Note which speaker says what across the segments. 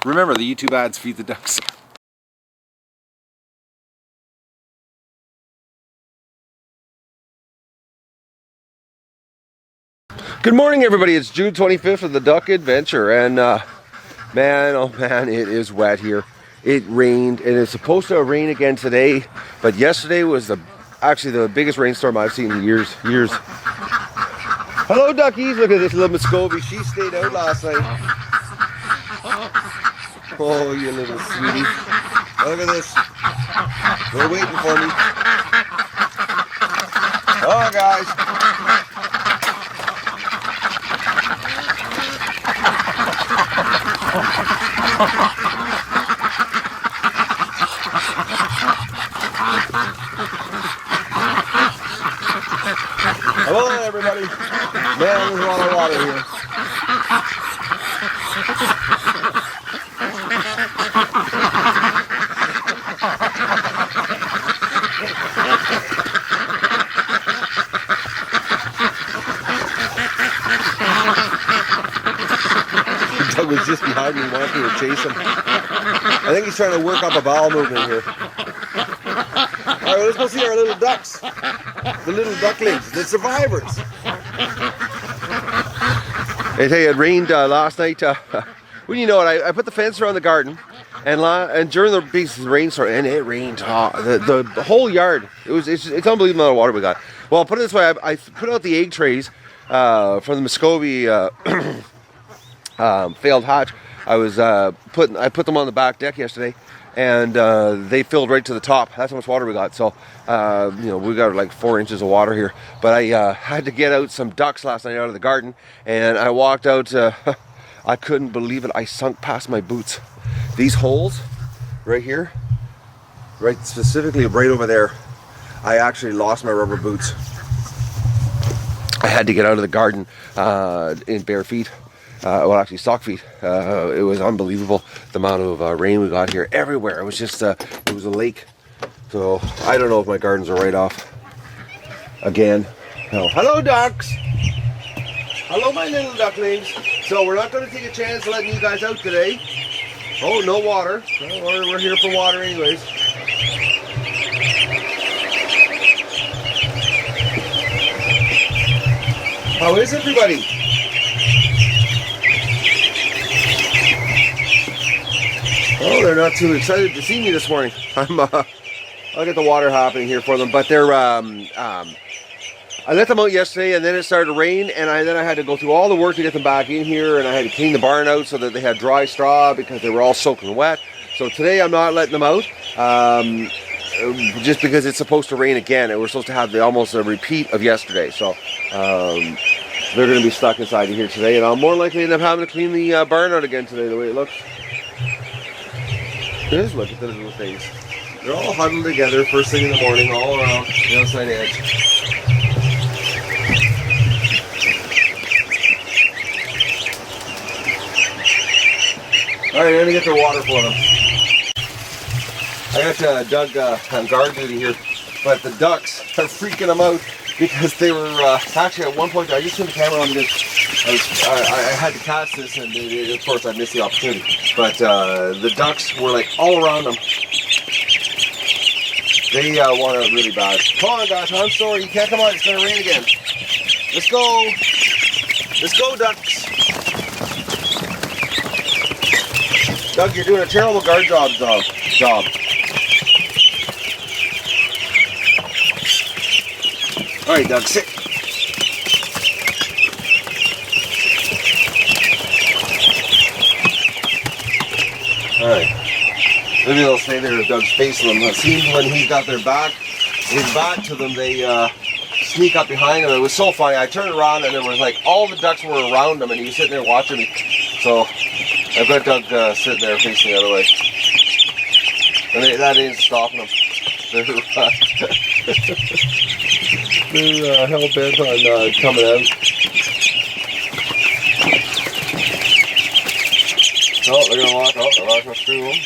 Speaker 1: Remember, the YouTube ads feed the ducks. Good morning, everybody. It's June 25th of the Duck Adventure, and man, oh man, it is wet here. It rained, and it's supposed to rain again today, but yesterday was actually the biggest rainstorm I've seen in years. Hello, duckies. Look at this little Muscovy. She stayed out last night. Oh, you little sweetie. Look at this. They're waiting for me. Oh, guys. Hello, everybody. Man, there's a lot of water here. Doug was just behind me, wanting me to chase him. I think he's trying to work up a bowel movement here. All right, let's go see our little ducks. The little ducklings, the survivors. I tell you, it rained last night. Well, you know what? I put the fence around the garden, and during the big rainstorm, and it rained. The whole yard. It's unbelievable the amount of water we got. Well, I'll put it this way: I put out the egg trays from the Muscovy failed hatch. I put them on the back deck yesterday, and they filled right to the top. That's how much water we got. So you know, we got like 4 inches of water here. But I had to get out some ducks last night out of the garden, and I walked out. I couldn't believe it. I sunk past my boots. These holes right here, right specifically right over there, I actually lost my rubber boots. I had to get out of the garden in bare feet. Well, actually sock feet. It was unbelievable the amount of rain we got here everywhere. It was just it was a lake. So I don't know if my gardens are right off again. No. Hello, ducks. Hello, my little ducklings. So we're not going to take a chance letting you guys out today. Oh, no water. Well, we're here for water anyways. How is everybody? Oh, they're not too excited to see me this morning. I'll get the water happening here for them, but they're I let them out yesterday, and then it started to rain, and then I had to go through all the work to get them back in here, and I had to clean the barn out so that they had dry straw because they were all soaking wet. So today I'm not letting them out, just because it's supposed to rain again, and we're supposed to have almost a repeat of yesterday. So they're going to be stuck inside of here today, and I'll more likely end up having to clean the barn out again today, the way it looks. Just look at the little things. They're all huddled together first thing in the morning, all around the outside edge. Alright, I'm gonna get their water for them. I got Doug on guard duty here, but the ducks are freaking them out because they were actually at one point. I just turned the camera on because I had to catch this, and of course I missed the opportunity. But the ducks were like all around them. They want it really bad. Come on, guys, I'm sorry, you can't come on. It's gonna rain again. Let's go. Let's go, ducks. Doug, you're doing a terrible guard job. All right, Doug, sit. All right. Maybe they'll stay there with Doug's facing them. It seems when he's got his back to them, they sneak up behind him. It was so funny. I turned around and it was like all the ducks were around him, and he was sitting there watching me. So I've got Doug sitting there facing the other way. And that ain't stopping them. They're hell-bent on coming out. Oh, they're gonna walk. Oh, they're walking through them.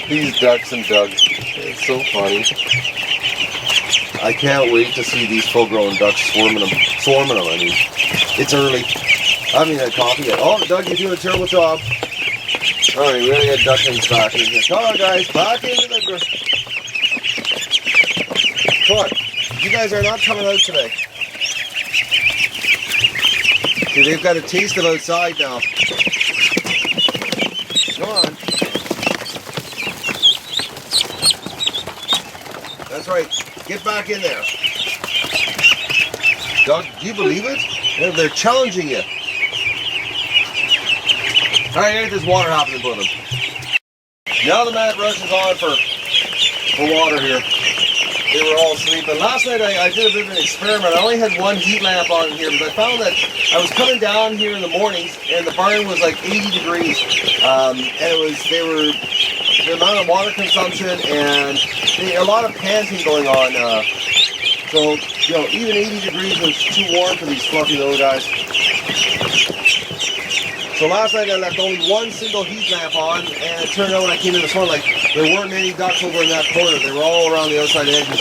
Speaker 1: These ducks and Doug. It's so funny. I can't wait to see these full-grown ducks swarming them. I mean, it's early. I haven't even had coffee yet. Oh, Doug, you're doing a terrible job. Alright, we gotta get ducklings back in here. Come on, guys, back into the... Come on. You guys are not coming out today. See, they've got a taste of outside now. Come on. That's right. Get back in there. Doug, do you believe it? They're challenging you. Alright, get this water happening for them. Now the mad rush is on for water here. They were all sleeping. Last night I did a bit of an experiment. I only had one heat lamp on here, but I found that I was coming down here in the mornings and the barn was like 80 degrees. And the amount of water consumption and a lot of panting going on. So, you know, even 80 degrees was too warm for these fluffy little guys. So last night I left only one single heat lamp on, and it turned out when I came in this morning, like, there weren't many ducks over in that corner. They were all around the outside edges.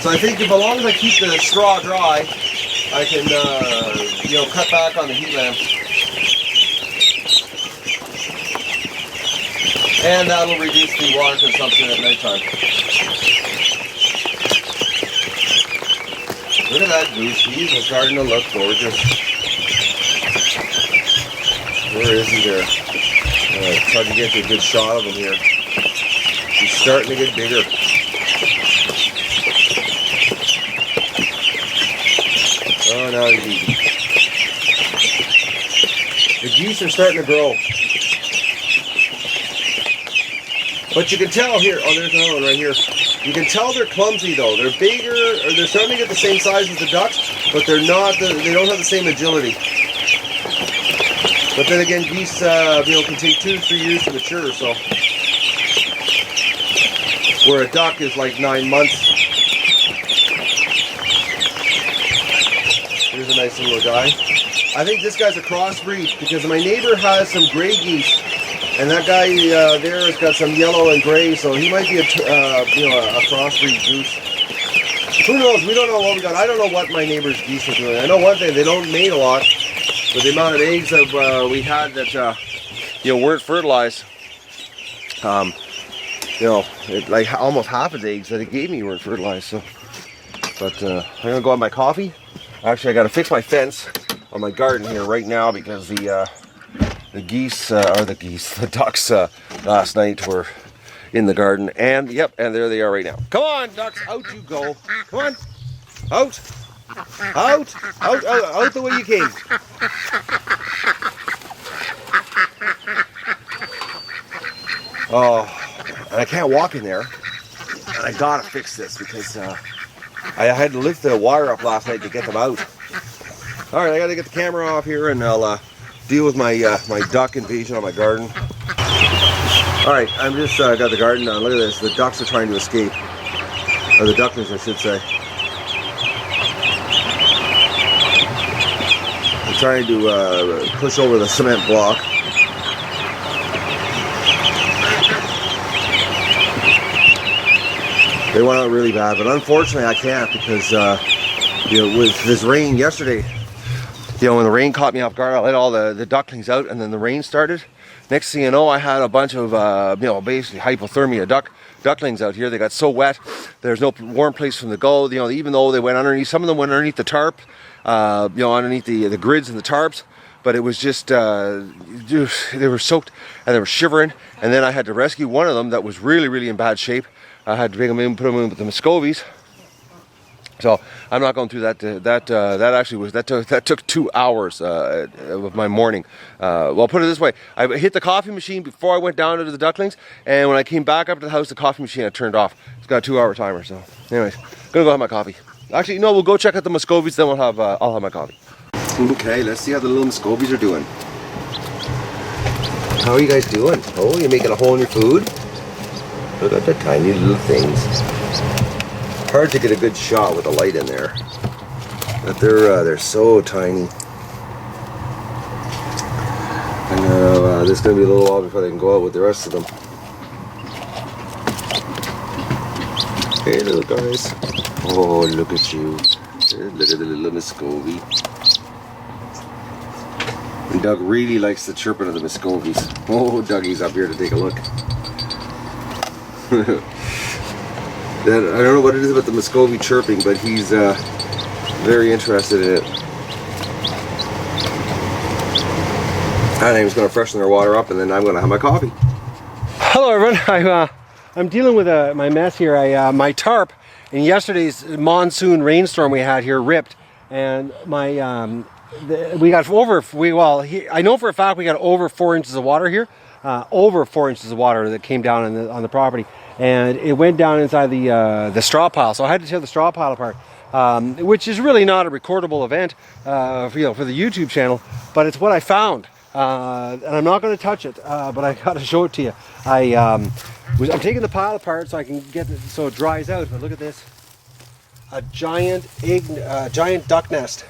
Speaker 1: So I think as long as I keep the straw dry, I can, you know, cut back on the heat lamp. And that'll reduce the water consumption at nighttime. Look at that goose. He's starting to look gorgeous. Where is he there? It's hard to get a good shot of him here. He's starting to get bigger. Oh, now he's eating. The geese are starting to grow. But you can tell here, oh, there's another one right here. You can tell they're clumsy though. They're bigger, or they're starting to get the same size as the ducks, but they're not. They don't have the same agility. But then again, geese, you know, can take 2 to 3 years to mature. So, where a duck is like 9 months. Here's a nice little guy. I think this guy's a crossbreed because my neighbor has some gray geese. And that guy there has got some yellow and gray, so he might be a crossbreed goose. Who knows? We don't know what we got. I don't know what my neighbor's geese are doing. I know one thing, they don't mate a lot. But the amount of eggs that we had that, you know, weren't fertilized, you know, like almost half of the eggs that it gave me weren't fertilized. So, but I'm going to go have my coffee. Actually, I got to fix my fence on my garden here right now because the ducks last night were in the garden, and yep, and there they are right now. Come on, ducks, out you go. Come on, out the way you came. Oh, and I can't walk in there, and I gotta fix this because I had to lift the wire up last night to get them out. All right, I gotta get the camera off here, and I'll deal with my my duck invasion on my garden. All right, I'm just got the garden done. Look at this. The ducks are trying to escape, or the ducklings, I should say. They're trying to push over the cement block. They went out really bad, but unfortunately I can't because you know, with this rain yesterday. You know, when the rain caught me off guard, I let all the ducklings out, and then the rain started. Next thing you know, I had a bunch of, you know, basically hypothermia ducklings out here. They got so wet, there's no warm place for them to go. You know, even though they went underneath, some of them went underneath the tarp, you know, underneath the grids and the tarps. But it was just, they were soaked and they were shivering. And then I had to rescue one of them that was really, really in bad shape. I had to bring him in, put him in with the Muscovies. So I'm not going through that. That took 2 hours of my morning. Well, put it this way: I hit the coffee machine before I went down to the ducklings, and when I came back up to the house, the coffee machine had turned off. It's got a 2-hour timer. So, anyways, gonna go have my coffee. Actually, no, we'll go check out the Muscovies, then I'll have my coffee. Okay, let's see how the little Muscovies are doing. How are you guys doing? Oh, you're making a hole in your food? Look at the tiny little things. Hard to get a good shot with the light in there, but they're so tiny. And this is going to be a little while before they can go out with the rest of them. Hey, little guys! Oh, look at you! Look at the little Muscovy. Doug really likes the chirping of the Muscovies. Oh, Dougie's up here to take a look. I don't know what it is about the Muscovy chirping, but he's very interested in it. I think he's going to freshen their water up, and then I'm going to have my coffee. Hello, everyone. I'm dealing with my mess here. My tarp in yesterday's monsoon rainstorm we had here ripped, and my we got I know for a fact we got over 4 inches of water here, over 4 inches of water that came down on the property, and it went down inside the straw pile. So I had to tear the straw pile apart, which is really not a recordable event, for the YouTube channel, but it's what I found. And I'm not going to touch it, but I got to show it to you. I'm taking the pile apart so I can get it so it dries out. But look at this, a giant duck nest.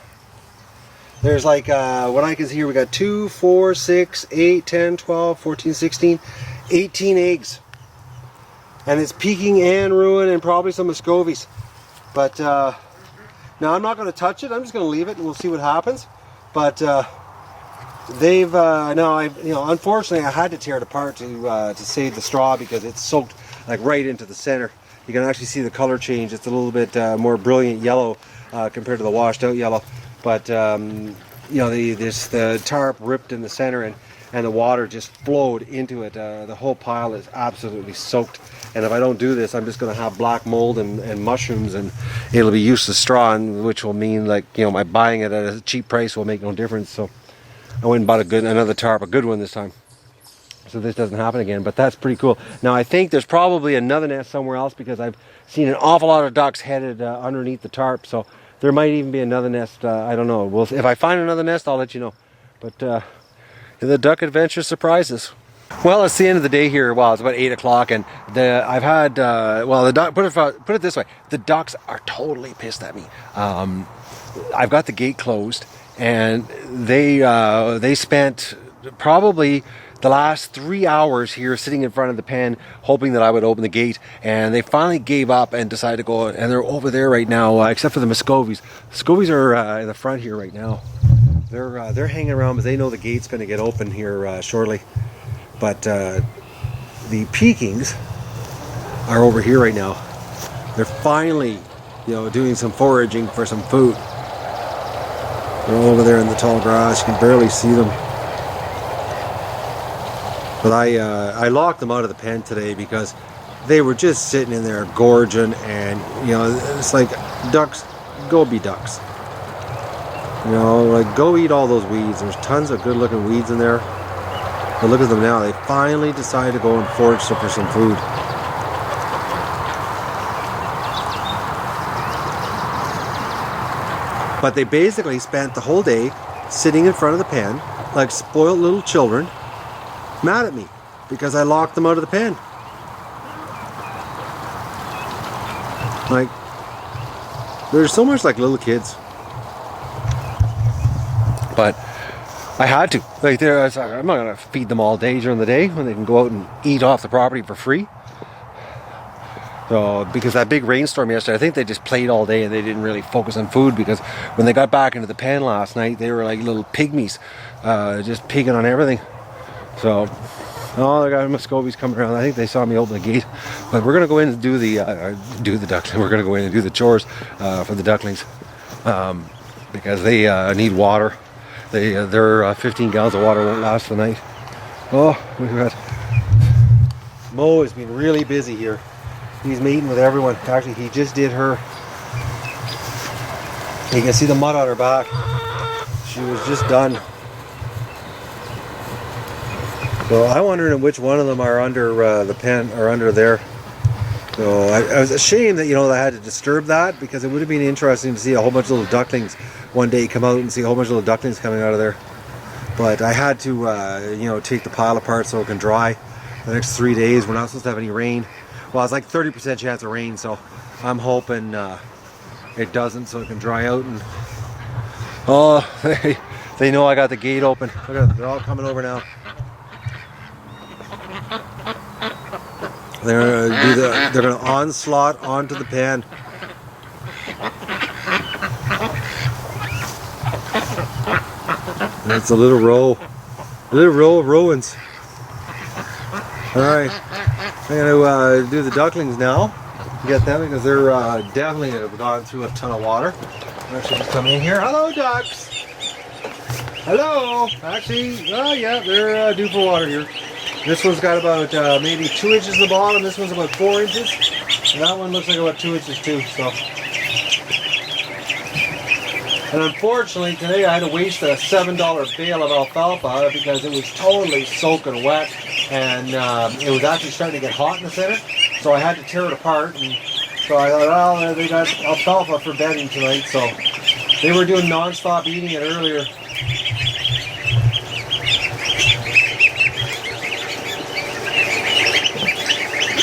Speaker 1: There's like, what I can see here, we got 2, 4, 6, 8, 10, 12, 14, 16, 18 eggs. And it's Peking and Ruin and probably some Muscovies. But now I'm not going to touch it. I'm just going to leave it and we'll see what happens. But they've unfortunately I had to tear it apart to save the straw because it's soaked like right into the center. You can actually see the color change. It's a little bit more brilliant yellow compared to the washed out yellow. But the tarp ripped in the center and the water just flowed into it. The whole pile is absolutely soaked. And if I don't do this, I'm just going to have black mold and mushrooms, and it'll be useless straw, which will mean my buying it at a cheap price will make no difference. So I went and bought another tarp, a good one this time, so this doesn't happen again. But that's pretty cool. Now I think there's probably another nest somewhere else because I've seen an awful lot of ducks headed underneath the tarp. So there might even be another nest. I don't know. If I find another nest, I'll let you know. But the duck adventure surprises. Well, it's the end of the day here. Well, it's about 8 o'clock, and I've had the duck. Put it this way: the ducks are totally pissed at me. I've got the gate closed, and they spent probably the last 3 hours here sitting in front of the pen hoping that I would open the gate, and they finally gave up and decided to go, and they're over there right now, except for the Muscovies. The Muscovies are in the front here right now. They're hanging around because they know the gate's going to get open here shortly. But the Pekings are over here right now. They're finally doing some foraging for some food. They're all over there in the tall grass. You can barely see them. But I locked them out of the pen today because they were just sitting in there gorging, and it's like, ducks, go be ducks. Go eat all those weeds. There's tons of good looking weeds in there. But look at them now. They finally decided to go and forage for some food. But they basically spent the whole day sitting in front of the pen like spoiled little children, mad at me because I locked them out of the pen. Like, they're so much like little kids. But I had to. I'm not going to feed them all day during the day when they can go out and eat off the property for free. So, because that big rainstorm yesterday, I think they just played all day and they didn't really focus on food, because when they got back into the pen last night, they were like little pygmies, just pigging on everything. So, I got Muscovies coming around. I think they saw me open the gate, but we're going to go in and do the duckling. We're going to go in and do the chores for the ducklings, because they need water. Their 15 gallons of water won't last the night. Oh, we've got Mo has been really busy here. He's meeting with everyone. Actually, he just did her. You can see the mud on her back. She was just done. So I'm wondering which one of them are under the pen or under there. So I was ashamed that I had to disturb that, because it would have been interesting to see a whole bunch of little ducklings one day come out and see a whole bunch of little ducklings coming out of there. But I had to take the pile apart so it can dry. The next 3 days we're not supposed to have any rain. Well, it's like 30% chance of rain, so I'm hoping it doesn't, so it can dry out. And they know I got the gate open. Look at them, they're all coming over now. They're going to onslaught onto the pen.
Speaker 2: That's a little row of rowans. Alright, I'm going to do the ducklings now, get them because they're definitely have gone through a ton of water. Actually just come in here. Hello ducks! Hello! Actually, oh yeah, they're due for water here. This one's got about maybe 2 inches at the bottom, this one's about 4 inches. And that one looks like about 2 inches too, so. And unfortunately today I had to waste a $7 bale of alfalfa because it was totally soaking wet and it was actually starting to get hot in the center. So I had to tear it apart, and so I thought, well, they got alfalfa for bedding tonight, so they were doing non-stop eating it earlier.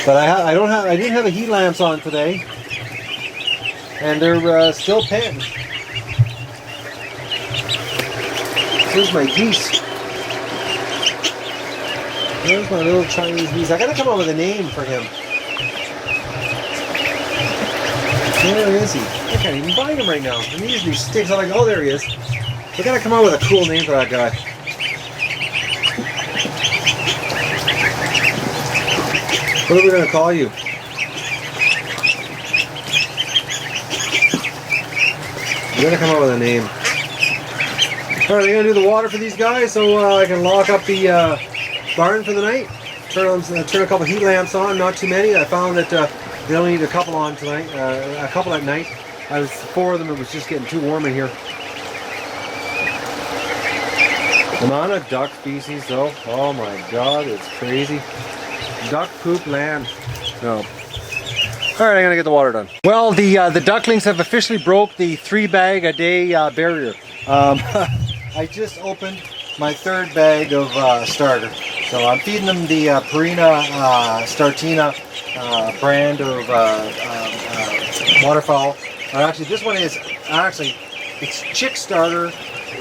Speaker 2: But I didn't have the heat lamps on today, and they're still panting. Here's my geese. There's my little Chinese geese. I gotta come up with a name for him. Where is he? I can't even find him right now. And he usually sticks out like, oh, there he is. I gotta come up with a cool name for that guy. What are we gonna call you? We gotta come up with a name. Alright, I'm gonna do the water for these guys so I can lock up the barn for the night. Turn a couple heat lamps on, not too many. I found that we only need a couple on tonight, a couple at night. I was 4 of them, it was just getting too warm in here. The amount of duck species though, oh my god, it's crazy. Duck poop land. No. Alright, I'm gonna get the water done. Well, the ducklings have officially broke the 3 bag a day barrier. I just opened my 3rd bag of starter. So I'm feeding them the Purina Startina brand of waterfowl. Actually, this one is it's chick starter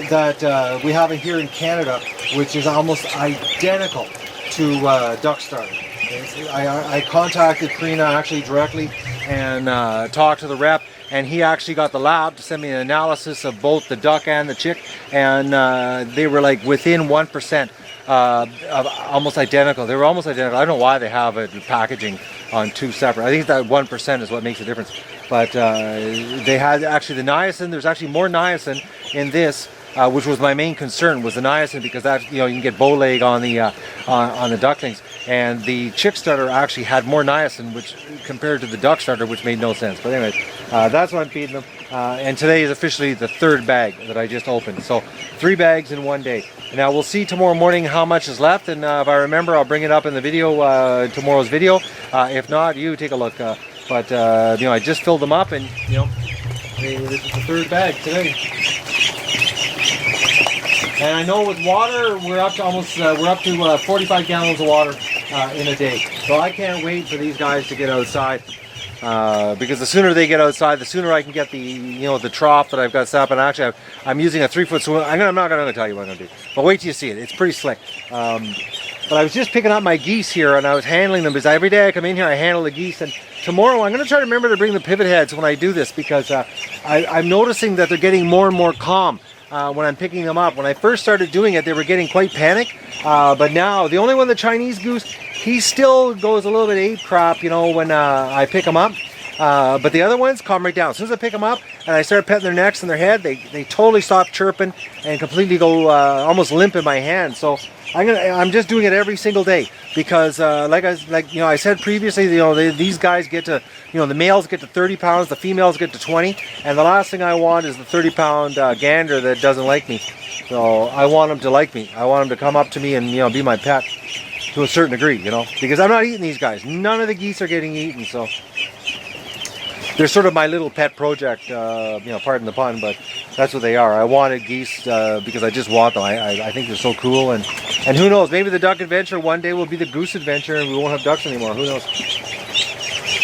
Speaker 2: that we have here in Canada, which is almost identical to duck starter. I contacted Purina actually directly and talked to the rep, and he actually got the lab to send me an analysis of both the duck and the chick, and they were like within 1%. Almost identical. They were almost identical. I don't know why they have it packaging on 2 separate. I think that 1% is what makes the difference. But they had actually the niacin. There's actually more niacin in this, which was my main concern, was the niacin, because that, you can get bow leg on the ducklings, and the chick starter actually had more niacin, which compared to the duck starter, which made no sense. But anyways, that's what I'm feeding them. And today is officially the 3rd bag that I just opened. So 3 bags in 1 day. Now we'll see tomorrow morning how much is left, and if I remember, I'll bring it up in the video, tomorrow's video. If not, you take a look. But I just filled them up, and this is the 3rd bag today. And I know with water, we're up to 45 gallons of water in a day. So I can't wait for these guys to get outside. Because the sooner they get outside, the sooner I can get the trough that I've got set up. And actually, I'm using a 3-foot swim. I'm not going to tell you what I'm going to do, but wait till you see it. It's pretty slick. But I was just picking up my geese here, and I was handling them, because every day I come in here, I handle the geese. And tomorrow I'm going to try to remember to bring the pivot heads when I do this, because I'm noticing that they're getting more and more calm when I'm picking them up. When I first started doing it, they were getting quite panicked. But now, the only one, the Chinese goose, he still goes a little bit ape crap, when I pick them up. But the other ones calm right down. As soon as I pick them up and I start petting their necks and their head, they totally stop chirping and completely go almost limp in my hand. So I'm just doing it every single day, because like I said previously, these guys get to, the males get to 30 pounds, the females get to 20, and the last thing I want is the 30-pound gander that doesn't like me. So I want them to like me. I want them to come up to me and be my pet to a certain degree, because I'm not eating these guys. None of the geese are getting eaten, so they're sort of my little pet project, pardon the pun, but that's what they are. I wanted geese because I just want them. I think they're so cool, and who knows, maybe the duck adventure one day will be the goose adventure and we won't have ducks anymore, who knows.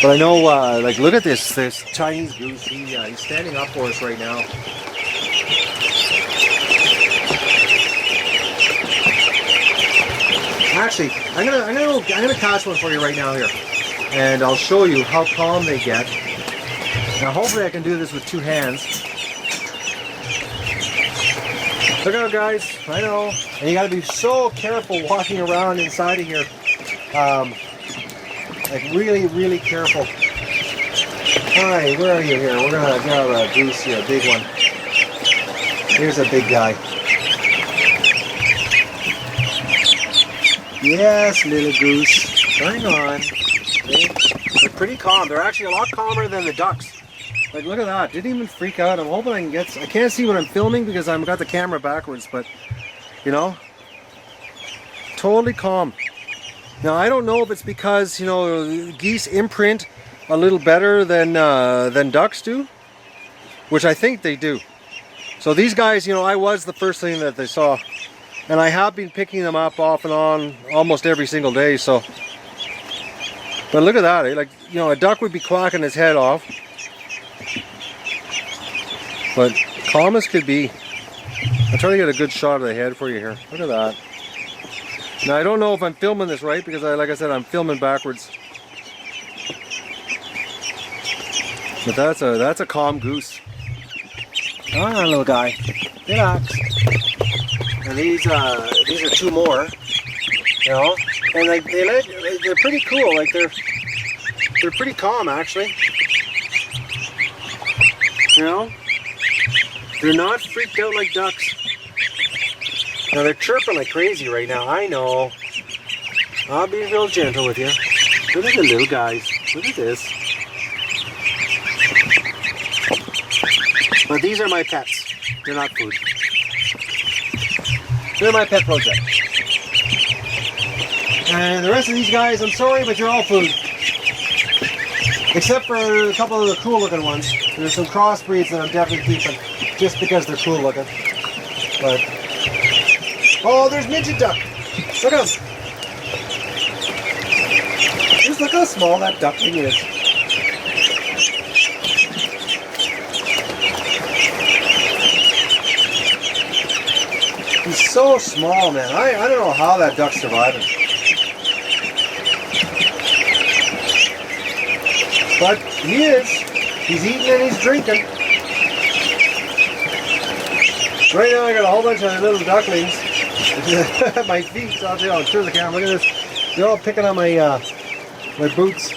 Speaker 2: But I know, look at this Chinese goose. He's standing up for us right now. Actually, I'm gonna catch one for you right now here, and I'll show you how calm they get. Now hopefully I can do this with 2 hands. Look out, guys. I know. And you got to be so careful walking around inside of here. Like really, really careful. Alright, where are you here? We're going to grab a goose here, a big one. Here's a big guy. Yes, little goose. Hang on. Okay. They're pretty calm. They're actually a lot calmer than the ducks. Like, look at that. Didn't even freak out. I'm hoping I can get... I can't see what I'm filming because I've got the camera backwards, but, you know, totally calm. Now, I don't know if it's because, you know, geese imprint a little better than ducks do, which I think they do. So these guys, you know, I was the first thing that they saw. And I have been picking them up off and on almost every single day, so... But look at that, eh? Like, you know, a duck would be quacking his head off. But calm as could be. I'll try to get a good shot of the head for you here. Look at that. Now I don't know if I'm filming this right because like I said, I'm filming backwards. But that's a calm goose. Come on, little guy. Relax. And these are two more. You know? And like they're pretty cool. Like they're pretty calm actually. You know? They're not freaked out like ducks. Now they're chirping like crazy right now. I know. I'll be real gentle with you. Look at the little guys. Look at this. But these are my pets. They're not food. They're my pet project. And the rest of these guys, I'm sorry, but you're all food. Except for a couple of the cool looking ones. There's some crossbreeds that I'm definitely keeping. Just because they're cool looking. But oh, there's midget duck. Look at him. Just look how small that duckling is. He's so small, man. I don't know how that duck's surviving. But he is. He's eating and he's drinking. Right now I got a whole bunch of little ducklings at my feet. So I'll turn the camera. Look at this. They're all picking on my my boots.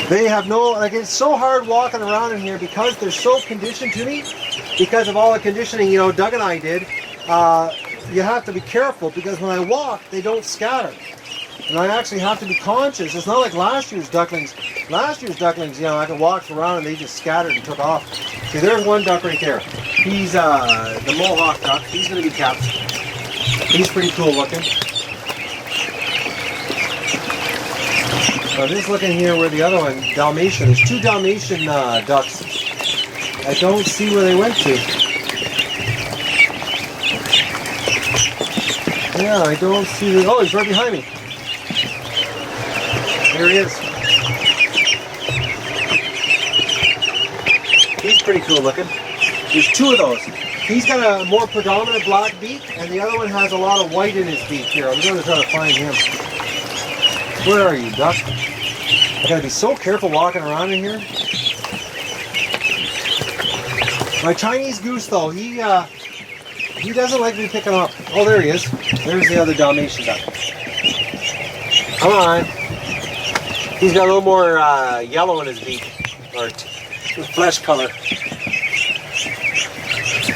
Speaker 2: They have no, like, it's so hard walking around in here because they're so conditioned to me. Because of all the conditioning, you know, Doug and I did. You have to be careful because when I walk, they don't scatter. And I actually have to be conscious. It's not like last year's ducklings. Last year's ducklings, you know, I could walk around and they just scattered and took off. See, there's one duck right there. He's the Mohawk duck. He's going to be kept. He's pretty cool looking. Just looking here where the other one, Dalmatian. There's two Dalmatian ducks. I don't see where they went to. Yeah, I don't see the... Oh, he's right behind me. Here he is. He's pretty cool looking. There's two of those. He's got a more predominant black beak, and the other one has a lot of white in his beak here. I'm going to try to find him. Where are you, duck? I gotta be so careful walking around in here. My Chinese goose, though, he doesn't like me picking up. Oh, there he is. There's the other Dalmatian duck. Come on. He's got a little more yellow in his beak, or flesh color.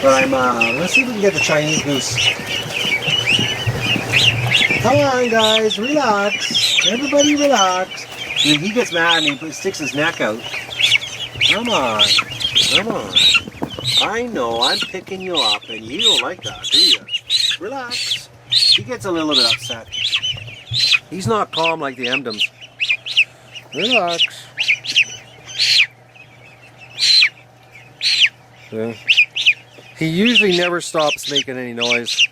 Speaker 2: But let's see if we can get the Chinese goose. Come on, guys, relax. Everybody relax. He gets mad and he sticks his neck out. Come on, come on. I know I'm picking you up and you don't like that, do you? Relax. He gets a little bit upset. He's not calm like the Emdams. Relax. Yeah. He usually never stops making any noise.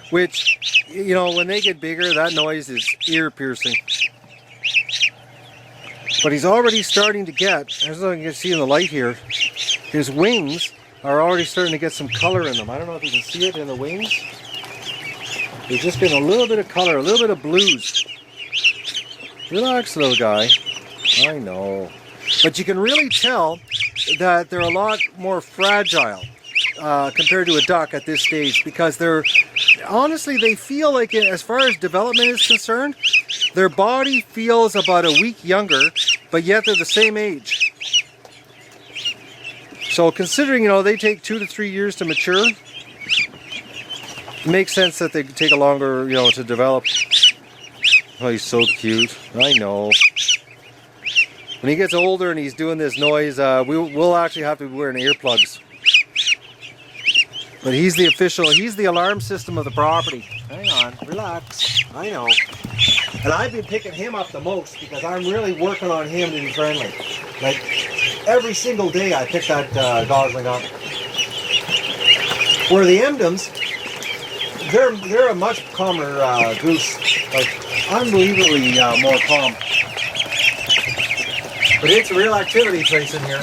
Speaker 2: Which, you know, when they get bigger, that noise is ear-piercing. But he's already starting to get, as you can see in the light here, his wings are already starting to get some color in them. I don't know if you can see it in the wings. There's just been a little bit of color, a little bit of blues. Relax, little guy. I know. But you can really tell that they're a lot more fragile compared to a duck at this stage, because they're honestly, they feel like, as far as development is concerned, their body feels about a week younger, but yet they're the same age. So considering, they take 2 to 3 years to mature, it makes sense that they take a longer, to develop. Oh, he's so cute. I know. When he gets older and he's doing this noise, we'll actually have to be wearing earplugs. But he's the alarm system of the property. Hang on, relax. I know. And I've been picking him up the most because I'm really working on him to be friendly. Like, every single day I pick that Gosling up. Where the Emdens, they're a much calmer goose. Like, unbelievably more calm. But it's a real activity place in here.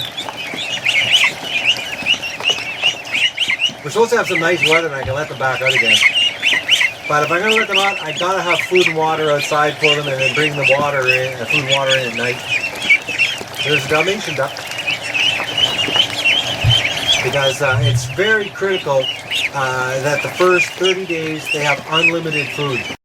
Speaker 2: We're supposed to have some nice weather and I can let them back out again. But if I'm going to let them out, I gotta have food and water outside for them, and then bring the water in, food and water in at night. There's a Dalmatian duck. Because it's very critical that the first 30 days they have unlimited food.